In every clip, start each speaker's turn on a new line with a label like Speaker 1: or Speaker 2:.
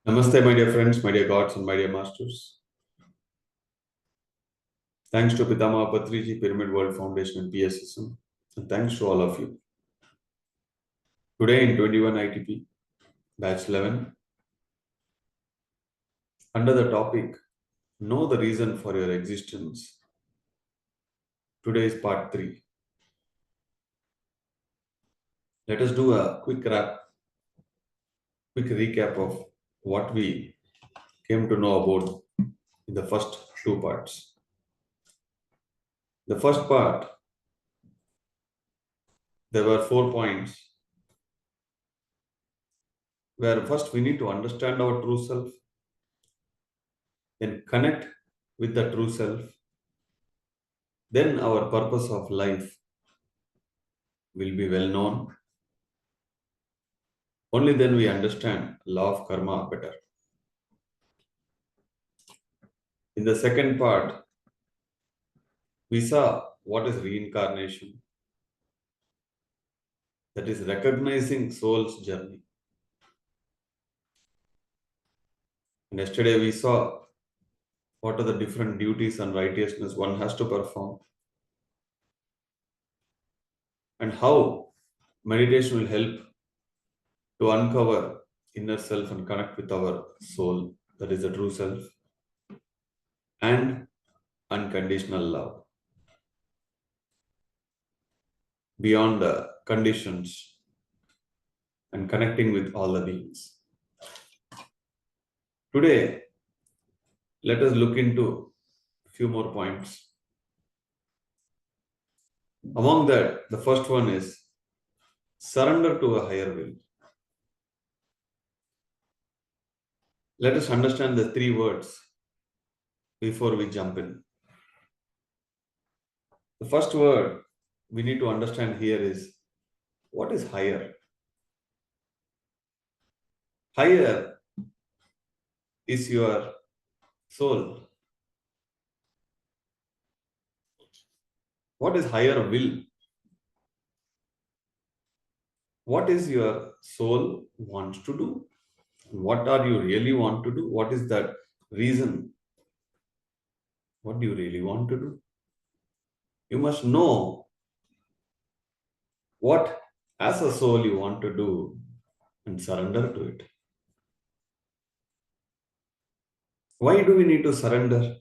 Speaker 1: Namaste, my dear friends, my dear gods, and my dear masters. Thanks to Pitama Patriji, Pyramid World Foundation, and PSSM. And thanks to all of you. Today in 21 ITP, batch 11, under the topic, Know the Reason for Your Existence. Today is part 3. Let us do a quick recap of what we came to know about in the first 2 parts. The first part, there were 4 points where first we need to understand our true self, then connect with the true self, then our purpose of life will be well known. Only then we understand law of karma better. In the second part, we saw what is reincarnation. That is recognizing soul's journey. And yesterday we saw what are the different duties and righteousness one has to perform, and how meditation will help to uncover inner self and connect with our soul, that is the true self, and unconditional love beyond the conditions and connecting with all the beings. Today, let us look into a few more points. Among that, the first one is surrender to a higher will. Let us understand the 3 words before we jump in. The first word we need to understand here is, what is higher? Higher is your soul. What is higher will? What is your soul wants to do? What are you really want to do? What is that reason? What do you really want to do? You must know what as a soul you want to do and surrender to it. Why do we need to surrender?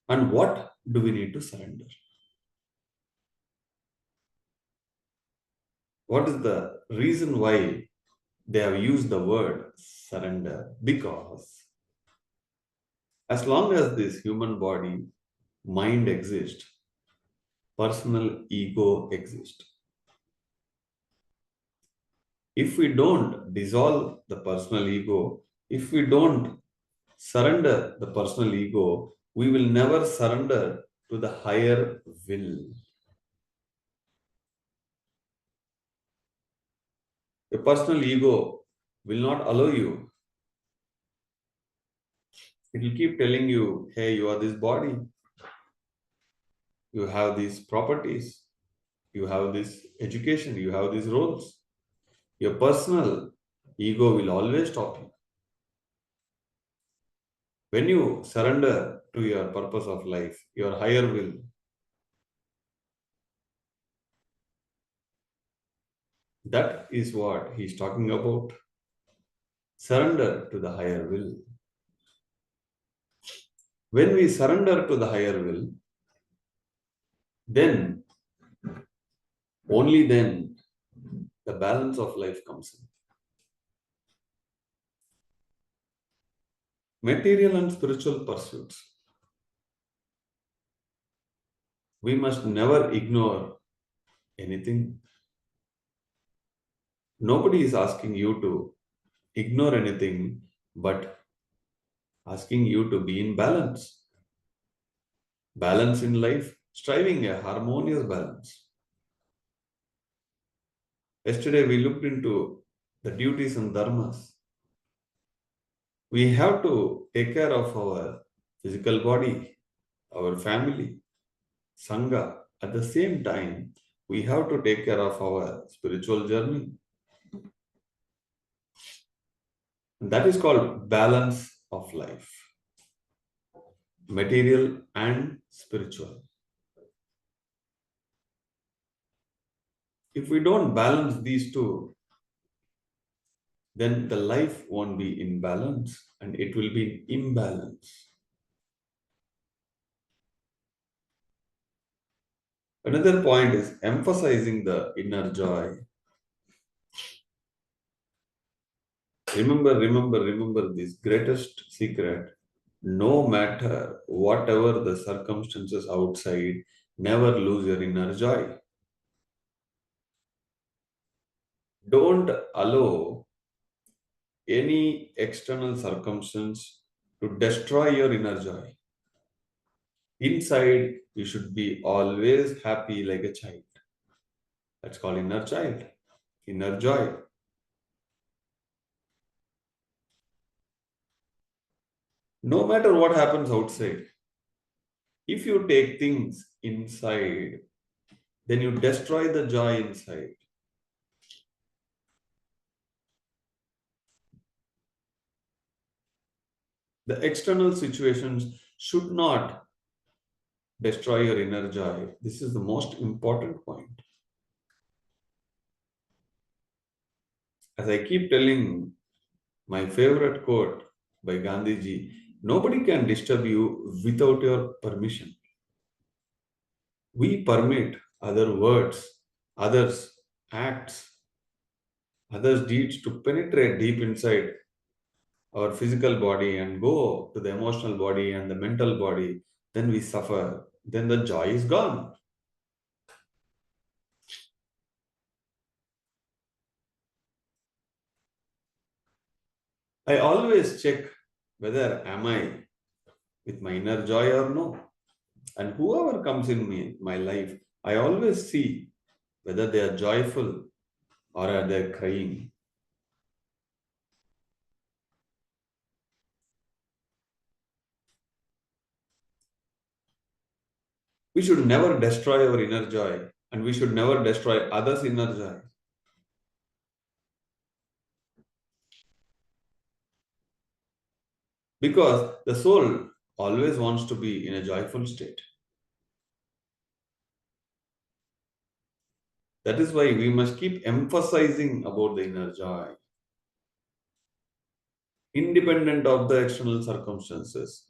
Speaker 1: And what do we need to surrender? What is the reason why they have used the word surrender? Because as long as this human body, mind exists, personal ego exists. If we don't dissolve the personal ego, if we don't surrender the personal ego, we will never surrender to the higher will. Your personal ego will not allow you. It will keep telling you, hey, you are this body. You have these properties. You have this education. You have these roles. Your personal ego will always stop you. When you surrender to your purpose of life, your higher will, that is what he's talking about. Surrender to the higher will. When we surrender to the higher will, then, only then, the balance of life comes in. Material and spiritual pursuits. We must never ignore anything. Nobody is asking you to ignore anything, but asking you to be in balance. Balance in life, striving a harmonious balance. Yesterday we looked into the duties and dharmas. We have to take care of our physical body, our family, Sangha. At the same time, we have to take care of our spiritual journey. And that is called balance of life, material and spiritual. If we don't balance these two, then the life won't be in balance and it will be in imbalance. Another point is emphasizing the inner joy. Remember this greatest secret. No matter whatever the circumstances outside, never lose your inner joy. Don't allow any external circumstance to destroy your inner joy. Inside, you should be always happy like a child. That's called inner child, inner joy. No matter what happens outside, if you take things inside, then you destroy the joy inside. The external situations should not destroy your inner joy. This is the most important point. As I keep telling, my favorite quote by Gandhiji, nobody can disturb you without your permission. We permit other words, others' acts, others' deeds to penetrate deep inside our physical body and go to the emotional body and the mental body. Then we suffer. Then the joy is gone. I always check whether am I with my inner joy or no. And whoever comes in my life, I always see whether they are joyful or are they crying. We should never destroy our inner joy and we should never destroy others' inner joy. Because the soul always wants to be in a joyful state. That is why we must keep emphasizing about the inner joy, independent of the external circumstances.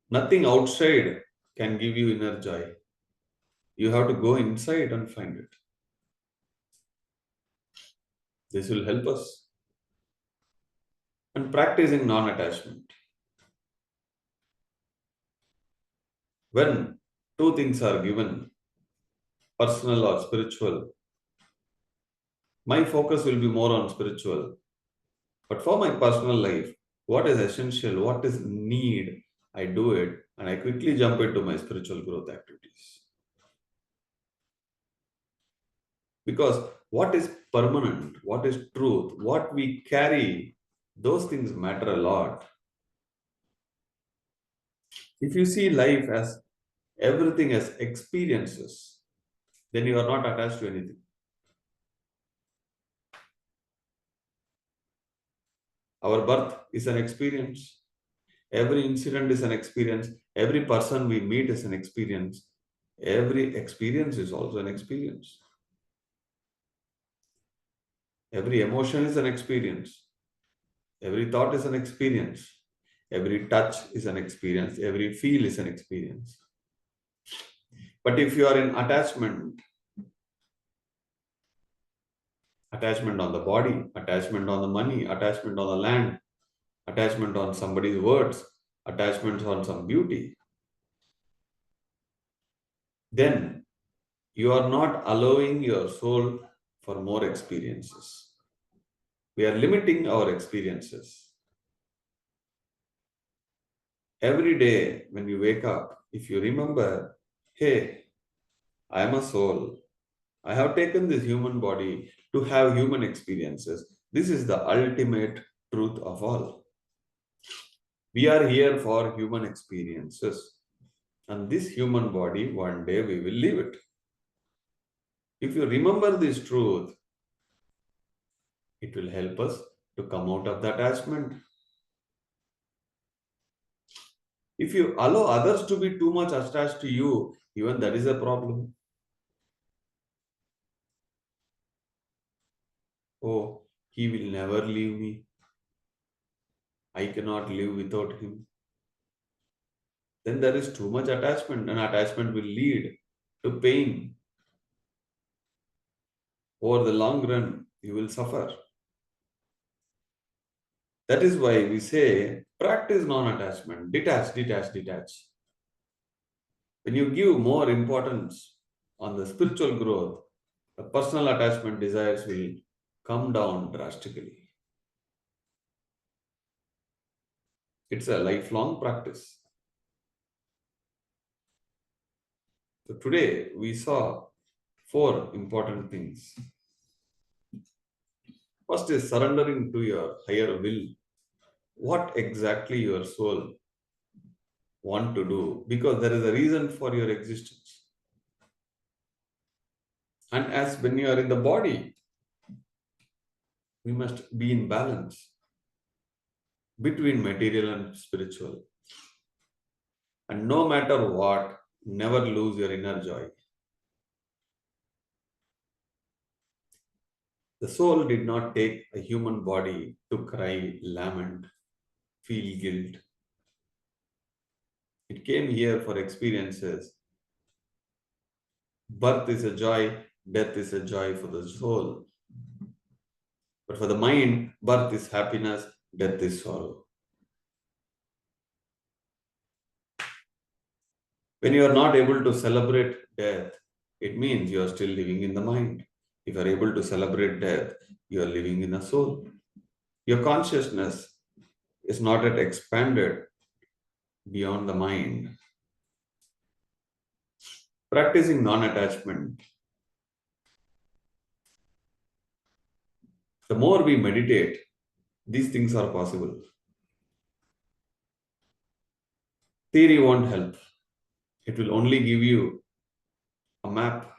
Speaker 1: Nothing outside can give you inner joy. You have to go inside and find it. This will help us. And practicing non attachment. When two things are given, personal or spiritual, my focus will be more on spiritual. But for my personal life, what is essential, what is need, I do it and I quickly jump into my spiritual growth activities. Because what is permanent, what is truth, what we carry, those things matter a lot. If you see life as everything as experiences, then you are not attached to anything. Our birth is an experience. Every incident is an experience. Every person we meet is an experience. Every experience is also an experience. Every emotion is an experience. Every thought is an experience. Every touch is an experience. Every feel is an experience. But if you are in attachment on the body, attachment on the money, attachment on the land, attachment on somebody's words, attachment on some beauty, then you are not allowing your soul for more experiences. We are limiting our experiences. Every day when you wake up, if you remember, hey, I am a soul. I have taken this human body to have human experiences. This is the ultimate truth of all. We are here for human experiences. And this human body, one day we will leave it. If you remember this truth, it will help us to come out of the attachment. If you allow others to be too much attached to you, even that is a problem. Oh, he will never leave me. I cannot live without him. Then there is too much attachment, and attachment will lead to pain. Over the long run, you will suffer. That is why we say practice non attachment, detach, detach, detach. When you give more importance on the spiritual growth, the personal attachment desires will come down drastically. It's a lifelong practice. So today we saw four important things. First is surrendering to your higher will. What exactly your soul want to do, because there is a reason for your existence. And as when you are in the body, we must be in balance between material and spiritual. And no matter what, never lose your inner joy. The soul did not take a human body to cry, lament, feel guilt. It came here for experiences. Birth is a joy, death is a joy for the soul. But for the mind, birth is happiness, death is sorrow. When you are not able to celebrate death, it means you are still living in the mind. If you are able to celebrate death, you are living in a soul. Your consciousness is not yet expanded beyond the mind. Practicing non attachment. The more we meditate, these things are possible. Theory won't help, it will only give you a map.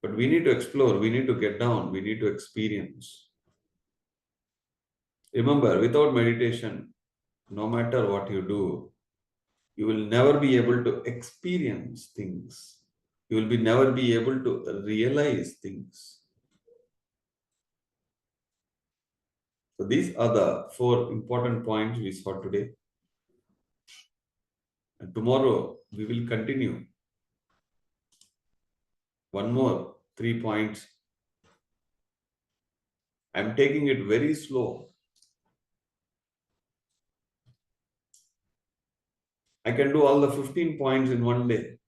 Speaker 1: But we need to explore, we need to get down, we need to experience. Remember, without meditation, no matter what you do, you will never be able to experience things. You will never be able to realize things. So these are the four important points we saw today. And tomorrow we will continue. One more, 3 points. I'm taking it very slow. I can do all the 15 points in one day.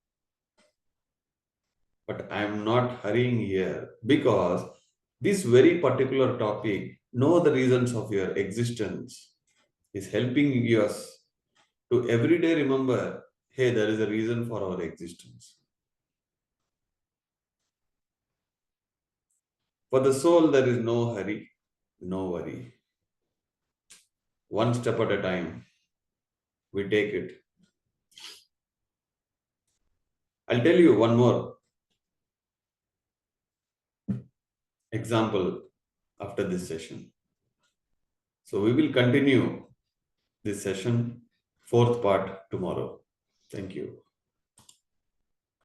Speaker 1: But I'm not hurrying here because this very particular topic, know the reasons of your existence, is helping us to every day remember, hey, there is a reason for our existence. For the soul, there is no hurry, no worry. One step at a time, we take it. I'll tell you one more example after this session. So we will continue this session, fourth part tomorrow. Thank you.